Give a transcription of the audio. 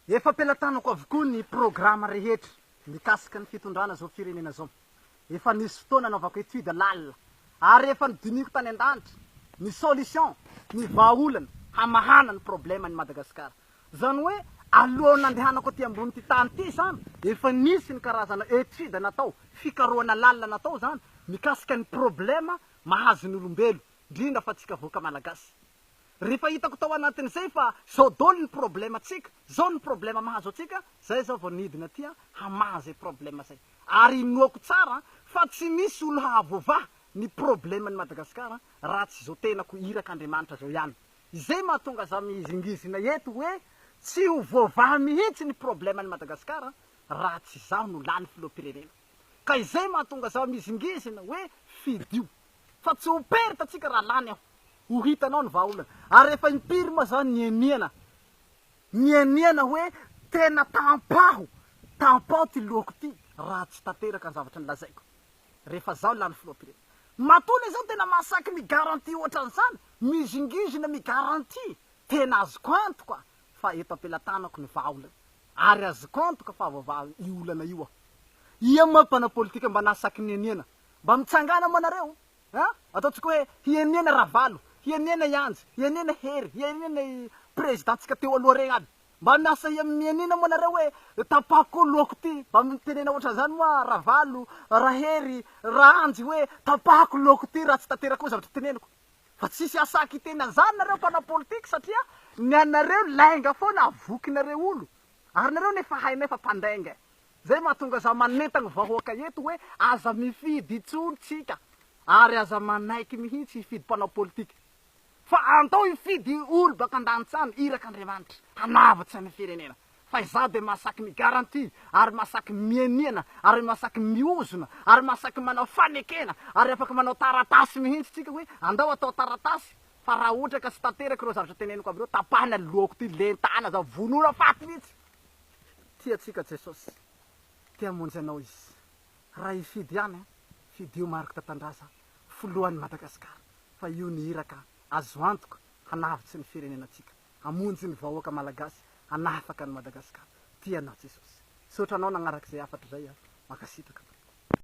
efa ampelantanako avokoa ny programa rehetra mikasika ny fitondrana zao firenena zao. Efa nisy fotoana anaovako étude lalina ary efa nidiniko tany an-danitra ny solution ny vahaolana hamahana ny problème ny Madagascar. Zany hoe alohan'ny andehanako aty ambony ty tany ty zany efa nisy ny karazana étude natao, fikarohana lalina natao zany mikasika ny problème mahazo ny olombelo indrindra fa tsika voaka malagasy. Rehefa hitako tao anatin'izay fa zao dolo ny problème atsika, zao ny problème mahazo atsika, zay zao vao nidina tia hamaha zay problème zay. Ary inoako tsara fa tsy misy olo mahavoavaha ny problème ny Madagasikara raha tsy zao tenako iraka Andriamanitra zao ihany. Izay mahatonga za mizingizina eto hoe tsy ho voavaha mihitsy ny problème ny Madagasikara raha tsy zaho no lany filoham-pirenena. Ka izay mahatonga za mizingizina hoe fidio fa tsy ho perta atsika raha lany aho. Ho hitanao ny vahaolana. Ary efa impiry moa zany nieniana hoe tena tampaho ty lohako ty raha tsy tanteraka ny zavatra nilazaiko. Rehefa zaho lany filoham-pirenena. Matony zao tena masaky migaranty ohatran'izany, mizingizina migaranty, tena azoko antoka fa eto ampelantanako ny vahaolana. Ary azoko antoka fa vaovao io olana io aho. Ia moa mpana politika mba nasaky nieniana. Mba mitsangana moa nareo. Ataotsika hoe hieniana ravalo, hieniana ianjy, hieniana hery, hieniana présidentsika teo aloha regny aby. Mba miasa mienina moa nareo hoe tapako lohako ty, mba mitenena ohatran'izany moa ravalo, rahery, rahanjy hoe tapako lohako ty raha tsy tanteraka koa zavatra teneniko. Fa tsisy asaky tena zany nareo mpana politika satria ny anareo lainga foana avokinareo olo. Ary nareo nefa hainay fa mpandainga. Zay mahatonga za manentagny vahoaka eto hoe aza mifidy itsolo tsika. Ary aza manaiky mihitsy hifidy mpanao politika. Fa andao hifidy olo baka an-danitsany iraka Andriamanitra hanavatsy ny firenena. Fa iza de masaky migaranty, ary masaky mieniana, ary masaky miozona, ary masaky manao fanekena, ary afaka manao taratasy mihitsy tsika hoe andao atao taratasy. Fa raha ohatra ka tsy tanteraky reo zavatra teneniko amireo, tapahana lohako ty lentana za vonora faty mihitsy. Tia tsika Jesosy, tia monjy anao izy. Raha hifidy ihany, fidio Marc Tatandraza, foloan'ny Madagascar. Fa io ny iraka azo antoka hanavitsy ny firenenatsika, hamonjy ny vahoaka malagasy, hanafaka ny Madagasikara. Tianao Jesosy. Sotranao nagnaraka zay afatra zay, makasitraka.